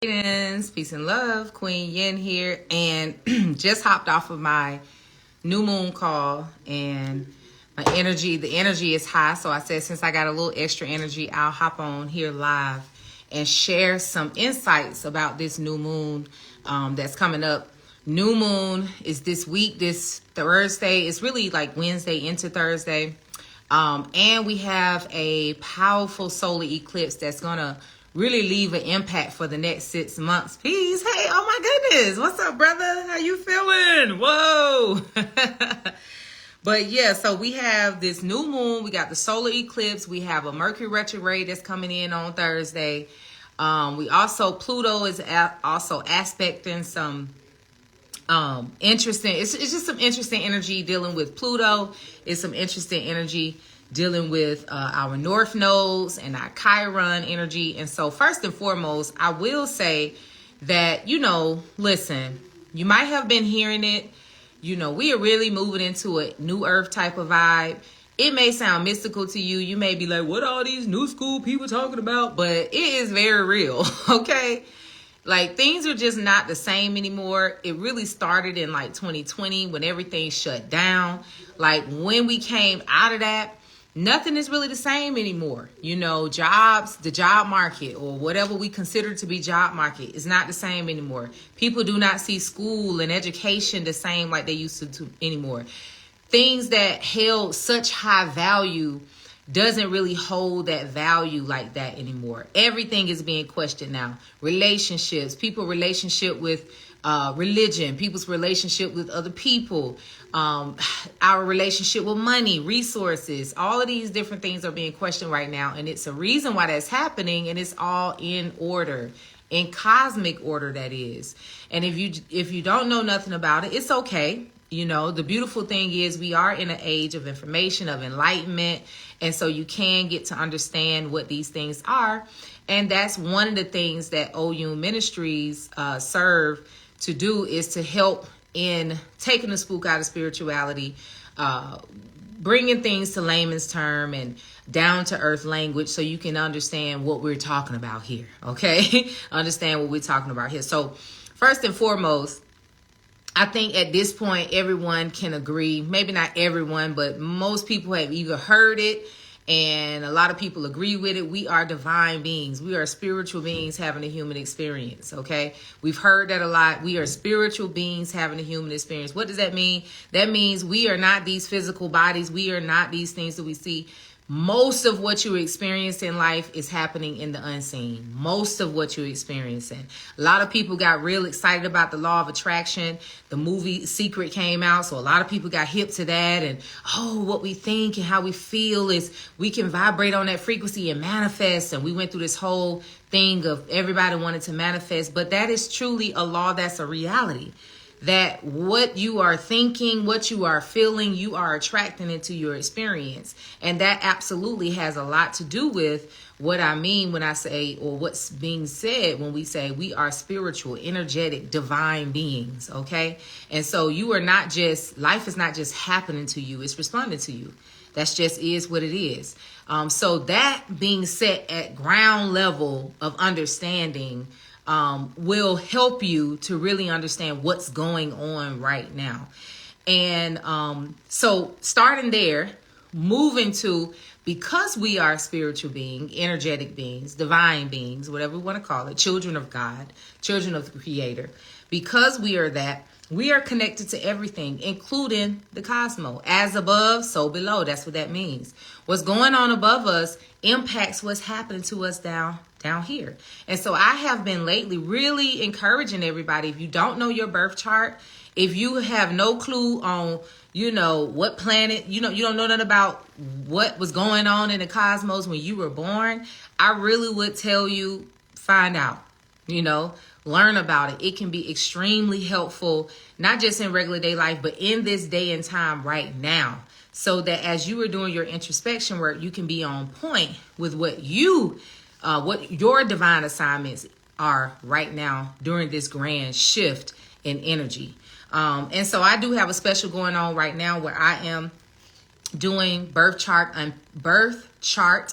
Peace and love. Queen Yenn here, and just hopped off of my new moon call, and the energy is high. So I said, since I got a little extra energy, I'll hop on here live and share some insights about this new moon that's coming up. New moon is this week, this Thursday. It's really like Wednesday into Thursday. And we have a powerful solar eclipse that's going to really leave an impact for the next 6 months. Peace. Hey, oh my goodness. What's up, brother? How you feeling? Whoa. But yeah, so we have this new moon. We got the solar eclipse. We have a Mercury retrograde that's coming in on Thursday. Pluto is also aspecting some interesting. It's just some interesting energy dealing with Pluto. It's some interesting energy dealing with our north nodes and our Chiron energy. And so first and foremost, I will say that, listen, you might have been hearing it. We are really moving into a new earth type of vibe. It may sound mystical to you. You may be like, what are all these new school people talking about? But it is very real, okay? Like, things are just not the same anymore. It really started in like 2020 when everything shut down. Like, when we came out of that, nothing is really the same anymore. Jobs, the job market, or whatever we consider to be job market, is not the same anymore. People do not see school and education the same like they used to anymore. Things that held such high value doesn't really hold that value like that anymore. Everything is being questioned now. Relationships, people's relationship with religion, people's relationship with other people, our relationship with money, resources, all of these different things are being questioned right now. And it's a reason why that's happening. And it's all in order, in cosmic order, that is. And if you don't know nothing about it, it's okay. The beautiful thing is we are in an age of information, of enlightenment. And so you can get to understand what these things are. And that's one of the things that OU Ministries serve to do, is to help in taking the spook out of spirituality, bringing things to layman's term and down to earth language so you can understand what we're talking about here. Okay. Understand what we're talking about here. So first and foremost, I think at this point, everyone can agree, maybe not everyone, but most people have either heard it, and a lot of people agree with it. We are divine beings. We are spiritual beings having a human experience, okay? We've heard that a lot. We are spiritual beings having a human experience. What does that mean? That means we are not these physical bodies. We are not these things that we see. Most of what you experience in life is happening in the unseen. Most of what you're experiencing. A lot of people got real excited about the law of attraction. The movie Secret came out, so a lot of people got hip to that. And, what we think and how we feel is we can vibrate on that frequency and manifest. And we went through this whole thing of everybody wanted to manifest. But that is truly a law that's a reality. That what you are thinking, what you are feeling, you are attracting into your experience. And that absolutely has a lot to do with what I mean when I say, or what's being said when we say we are spiritual, energetic, divine beings, okay? And so you are not just, life is not just happening to you, it's responding to you. That's just is what it is. So that being set at ground level of understanding will help you to really understand what's going on right now. And so starting there, moving to, because we are spiritual beings, energetic beings, divine beings, whatever we want to call it, children of God, children of the Creator, because we are that, we are connected to everything, including the cosmos. As above, so below. That's what that means. What's going on above us impacts what's happening to us down here. And so I have been lately really encouraging everybody, if you don't know your birth chart, if you have no clue on, what planet, you don't know nothing about what was going on in the cosmos when you were born, I really would tell you, find out, learn about it. It can be extremely helpful, not just in regular day life, but in this day and time right now. So that as you are doing your introspection work, you can be on point with what your divine assignments are right now during this grand shift in energy. And so I do have a special going on right now where I am doing birth chart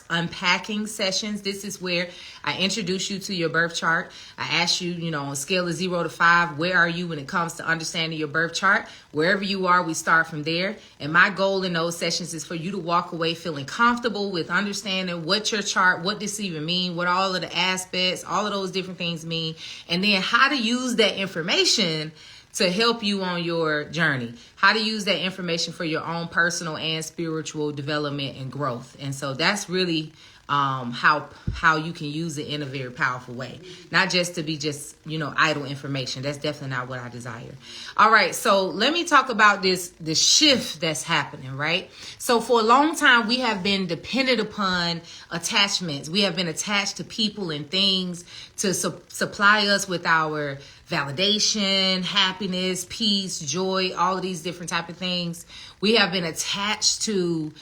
unpacking sessions. This is where I introduce you to your birth chart. I ask you, on a scale of 0 to 5, where are you when it comes to understanding your birth chart? Wherever you are, we start from there. And my goal in those sessions is for you to walk away feeling comfortable with understanding what your chart, what this even mean, what all of the aspects, all of those different things mean, and then how to use that information to help you on your journey, how to use that information for your own personal and spiritual development and growth. And so that's really how you can use it in a very powerful way, not just to be just, idle information. That's definitely not what I desire. All right. So let me talk about this shift that's happening, right? So for a long time, we have been dependent upon attachments. We have been attached to people and things to supply us with our validation, happiness, peace, joy, all of these different type of things. We have been attached to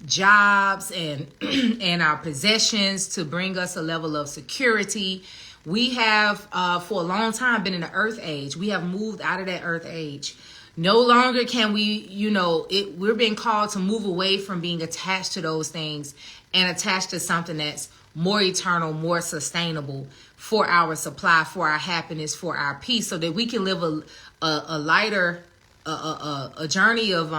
jobs and and our possessions to bring us a level of security. We have for a long time been in the earth age. We have moved out of that earth age. No longer can we, we're being called to move away from being attached to those things and attached to something that's more eternal, more sustainable for our supply, for our happiness, for our peace, so that we can live a lighter a journey of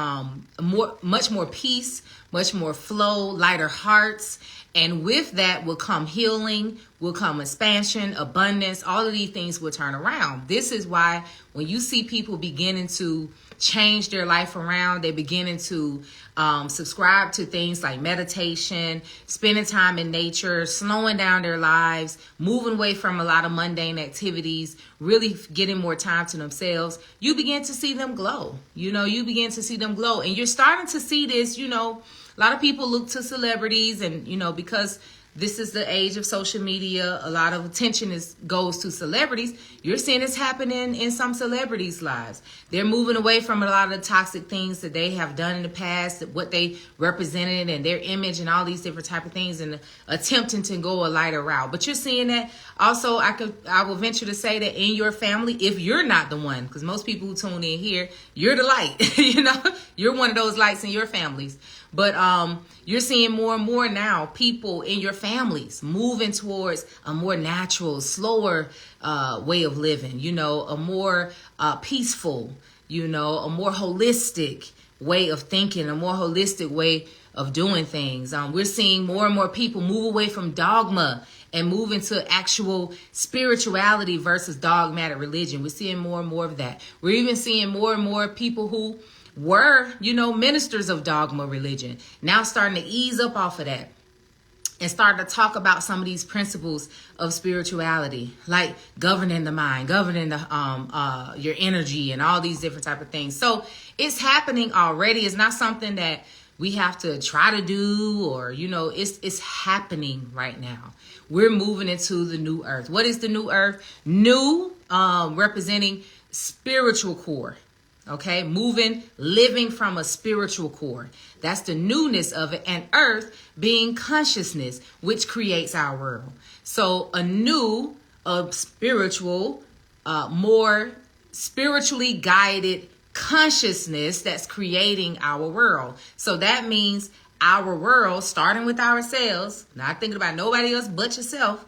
much more peace, much more flow, lighter hearts. And with that will come healing, will come expansion, abundance. All of these things will turn around. This is why when you see people beginning to change their life around, they're beginning to subscribe to things like meditation, spending time in nature, slowing down their lives, moving away from a lot of mundane activities, really getting more time to themselves, you begin to see them glow. You begin to see them glow. And you're starting to see this, a lot of people look to celebrities and, because this is the age of social media, a lot of attention goes to celebrities. You're seeing this happening in some celebrities' lives. They're moving away from a lot of the toxic things that they have done in the past, what they represented and their image and all these different type of things, and attempting to go a lighter route. But you're seeing that also. I will venture to say that in your family, if you're not the one, because most people who tune in here, you're the light. You're one of those lights in your families. But you're seeing more and more now people in your families moving towards a more natural, slower way of living, a more peaceful, a more holistic way of thinking, a more holistic way of doing things. We're seeing more and more people move away from dogma and move into actual spirituality versus dogmatic religion. We're seeing more and more of that. We're even seeing more and more people who were, ministers of dogma religion, now starting to ease up off of that and start to talk about some of these principles of spirituality, like governing the mind, governing the your energy, and all these different type of things. So it's happening already. It's not something that we have to try to do, or it's happening right now. We're moving into the new earth. What is the new earth? New, representing spiritual core. Okay, living from a spiritual core. That's the newness of it. And earth being consciousness, which creates our world. So a new, spiritual, more spiritually guided consciousness that's creating our world. So that means our world, starting with ourselves, not thinking about nobody else but yourself,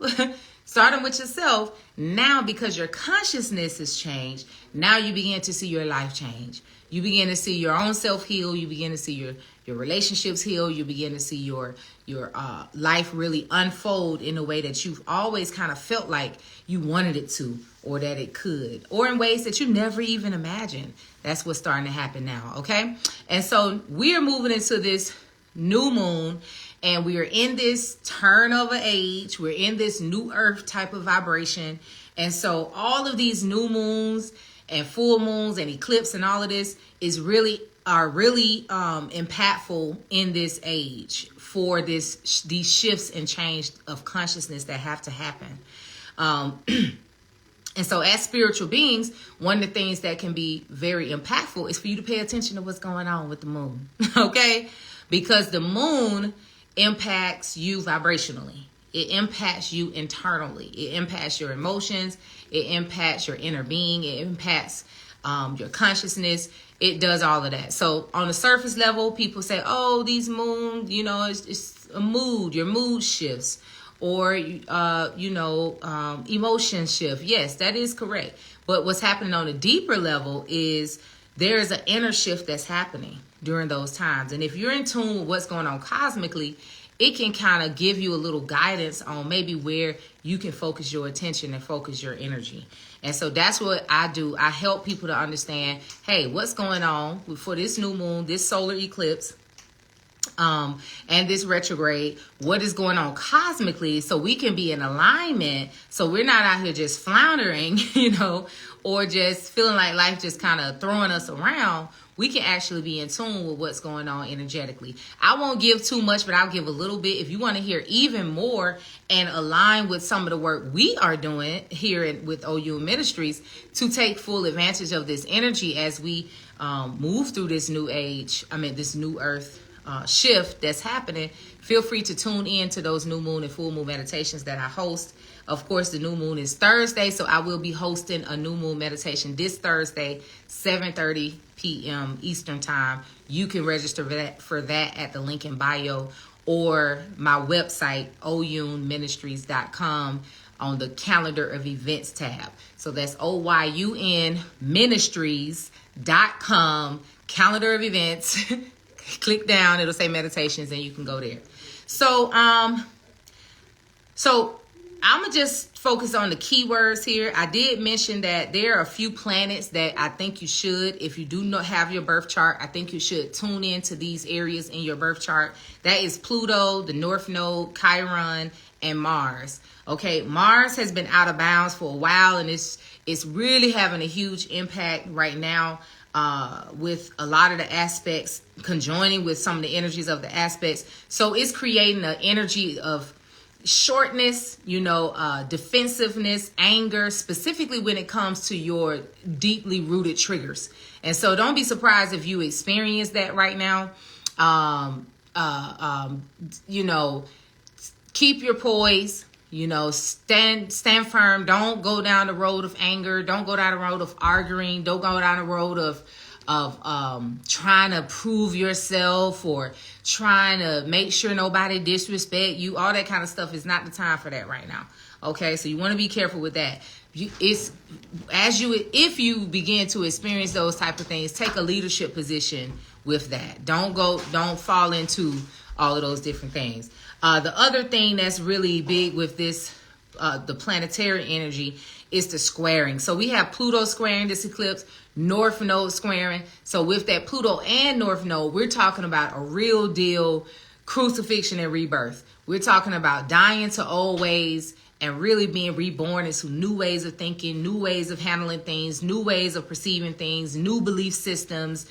starting with yourself. Now, because your consciousness has changed, now you begin to see your life change. You begin to see your own self heal. You begin to see your relationships heal. You begin to see your life really unfold in a way that you've always kind of felt like you wanted it to, or that it could, or in ways that you never even imagined. That's what's starting to happen now. Okay. And so we are moving into this new moon, and we are in this turn of an age. We're in this new earth type of vibration. And so all of these new moons and full moons and eclipse and all of this are really impactful in this age for these shifts and change of consciousness that have to happen. And so as spiritual beings, one of the things that can be very impactful is for you to pay attention to what's going on with the moon. Okay? Because the moon impacts you vibrationally. It impacts you internally. It impacts your emotions. It impacts your inner being. It impacts your consciousness. It does all of that. So on the surface level, people say, oh, these moon, you know, it's a mood, your mood shifts, or, emotion shift. Yes, that is correct. But what's happening on a deeper level is there's an inner shift that's happening during those times. And if you're in tune with what's going on cosmically, it can kind of give you a little guidance on maybe where you can focus your attention and focus your energy. And so that's what I do. I help people to understand, hey, what's going on for this new moon, this solar eclipse, and this retrograde, what is going on cosmically, so we can be in alignment, so we're not out here just floundering, or just feeling like life just kind of throwing us around. We can actually be in tune with what's going on energetically. I won't give too much, but I'll give a little bit. If you want to hear even more and align with some of the work we are doing here with OU Ministries to take full advantage of this energy as we move through this new age, this new earth shift that's happening, feel free to tune in to those new moon and full moon meditations that I host. Of course, the new moon is Thursday, so I will be hosting a new moon meditation this Thursday, 7:30 p.m. Eastern time. You can register for that at the link in bio or my website, oyunministries.com, on the calendar of events tab. So that's OYUN ministries.com, calendar of events. Click down, it'll say meditations, and you can go there. So I'm gonna just focus on the keywords here. I did mention that there are a few planets that I think you should, if you do not have your birth chart, I think you should tune into these areas in your birth chart. That is Pluto, the North Node, Chiron, and Mars. Okay, Mars has been out of bounds for a while, and it's really having a huge impact right now. With a lot of the aspects conjoining with some of the energies of the aspects. So it's creating an energy of shortness, defensiveness, anger, specifically when it comes to your deeply rooted triggers. And so don't be surprised if you experience that right now. Keep your poise. Stand firm. Don't go down the road of anger. Don't go down the road of arguing. Don't go down the road of trying to prove yourself or trying to make sure nobody disrespect you. All that kind of stuff is not the time for that right now. Okay, so you want to be careful with that. If you begin to experience those type of things, take a leadership position with that. Don't fall into all of those different things. The other thing that's really big with this, the planetary energy, is the squaring. So we have Pluto squaring this eclipse, North Node squaring. So with that Pluto and North Node, we're talking about a real deal crucifixion and rebirth. We're talking about dying to old ways and really being reborn into new ways of thinking, new ways of handling things, new ways of perceiving things, new belief systems,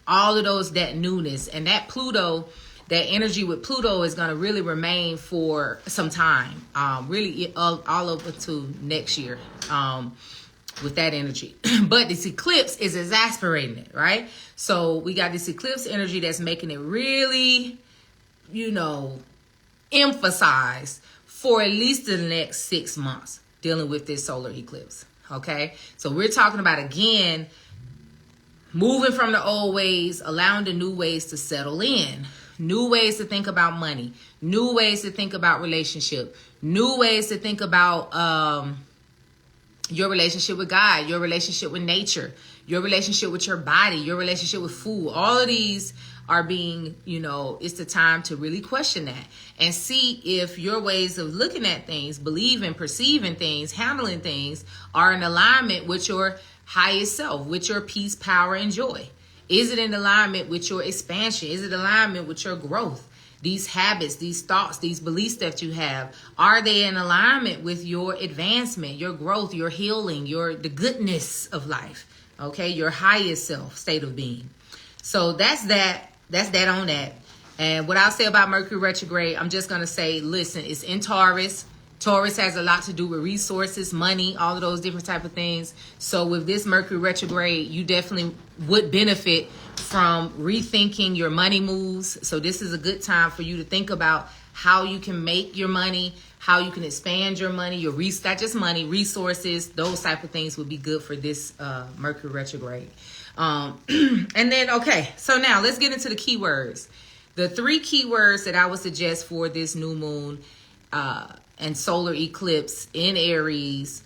all of those, that newness. And that Pluto, that energy with Pluto is going to really remain for some time, really all over to next year with that energy. But this eclipse is exasperating it, right? So we got this eclipse energy that's making it really, emphasized for at least the next 6 months dealing with this solar eclipse, okay? So we're talking about, again, moving from the old ways, allowing the new ways to settle in. New ways to think about money, new ways to think about relationship, new ways to think about your relationship with God, your relationship with nature, your relationship with your body, your relationship with food. All of these are being, it's the time to really question that and see if your ways of looking at things, believing, perceiving things, handling things are in alignment with your highest self, with your peace, power, and joy. Is it in alignment with your expansion? Is it in alignment with your growth? These habits, these thoughts, these beliefs that you have, are they in alignment with your advancement, your growth, your healing, the goodness of life? Okay, your highest self state of being. So that's that. That's that on that. And what I'll say about Mercury retrograde, I'm just going to say, listen, it's in Taurus. Taurus has a lot to do with resources, money, all of those different type of things. So with this Mercury retrograde, you definitely would benefit from rethinking your money moves. So this is a good time for you to think about how you can make your money, how you can expand your money, your not just money, resources, those type of things would be good for this Mercury retrograde. And then, okay, so now let's get into the keywords. The 3 keywords that I would suggest for this new moon and solar eclipse in Aries,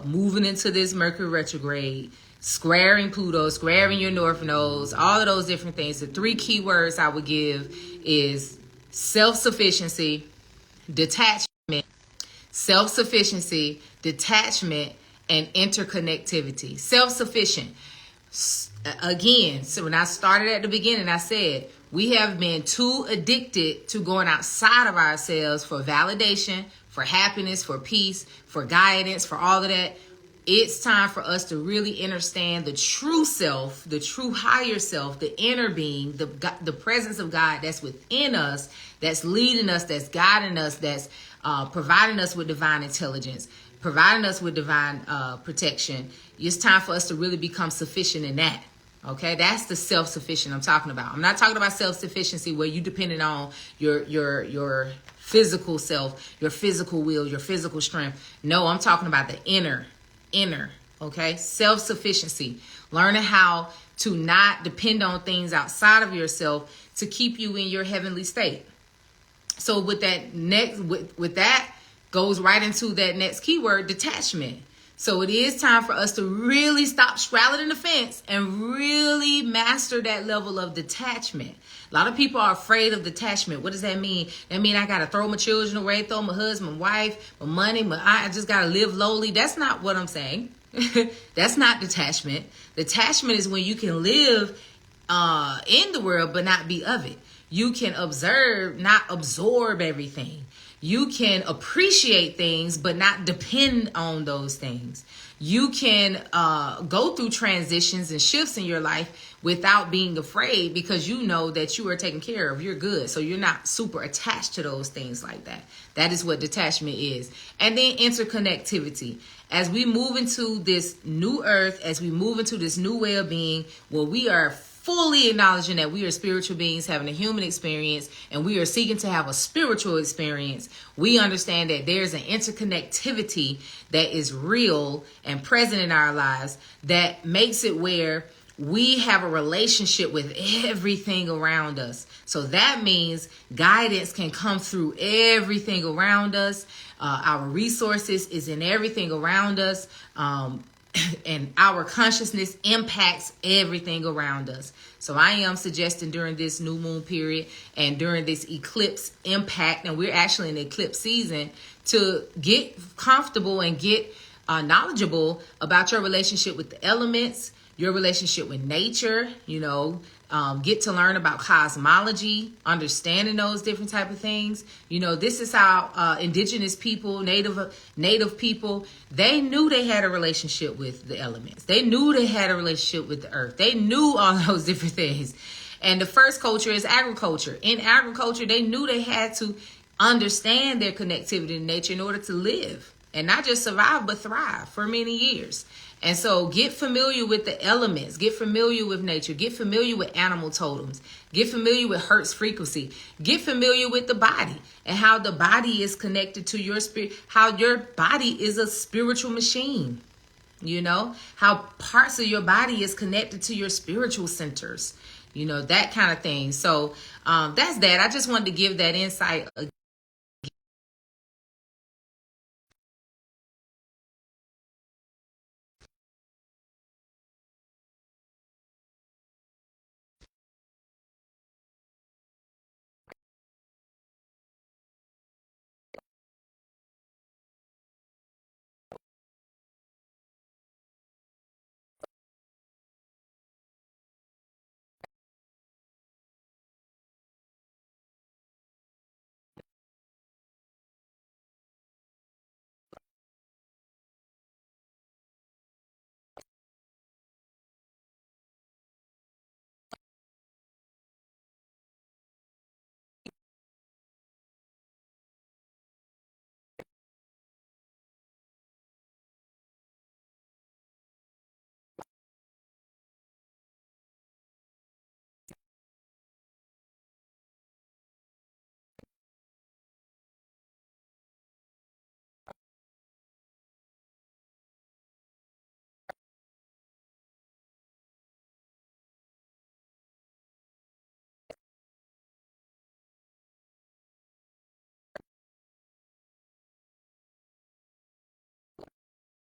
moving into this Mercury retrograde, squaring Pluto, squaring your north nodes, all of those different things. The 3 keywords I would give is self-sufficiency, detachment, self-sufficiency, detachment, and interconnectivity. Self-sufficient. Again, so when I started at the beginning, I said we have been too addicted to going outside of ourselves for validation, for happiness, for peace, for guidance, for all of that. It's time for us to really understand the true self, the true higher self, the inner being, the presence of God that's within us, that's leading us, that's guiding us, that's providing us with divine intelligence, providing us with divine protection. It's time for us to really become sufficient in that. Okay, that's the self-sufficient I'm talking about. I'm not talking about self-sufficiency where you dependent on your physical self, your physical will, your physical strength. No, I'm talking about the inner, okay? Self-sufficiency. Learning how to not depend on things outside of yourself to keep you in your heavenly state. So with that with that goes right into that next keyword, detachment. So it is time for us to really stop straddling the fence and really master that level of detachment. A lot of people are afraid of detachment. What does that mean? That mean I got to throw my children away, throw my husband, my wife, my money, I just got to live lowly. That's not what I'm saying. That's not detachment. Detachment is when you can live in the world but not be of it. You can observe, not absorb everything. You can appreciate things, but not depend on those things. You can go through transitions and shifts in your life without being afraid because you know that you are taken care of. You're good. So you're not super attached to those things like that. That is what detachment is. And then interconnectivity. As we move into this new earth, as we move into this new way of being, where we are fully acknowledging that we are spiritual beings having a human experience and we are seeking to have a spiritual experience, we understand that there's an interconnectivity that is real and present in our lives that makes it where we have a relationship with everything around us. So that means guidance can come through everything around us. Our resources is in everything around us. And our consciousness impacts everything around us. So I am suggesting during this new moon period and during this eclipse impact, and we're actually in eclipse season, to get comfortable and get knowledgeable about your relationship with the elements, your relationship with nature, get to learn about cosmology, understanding those different type of things. This is how indigenous people, native people, they knew they had a relationship with the elements. They knew they had a relationship with the earth. They knew all those different things. And the first culture is agriculture. In agriculture, they knew they had to understand their connectivity to nature in order to live and not just survive, but thrive for many years. And so get familiar with the elements, get familiar with nature, get familiar with animal totems, get familiar with Hertz frequency, get familiar with the body and how the body is connected to your spirit, how your body is a spiritual machine, how parts of your body is connected to your spiritual centers, that kind of thing. So that's that. I just wanted to give that insight.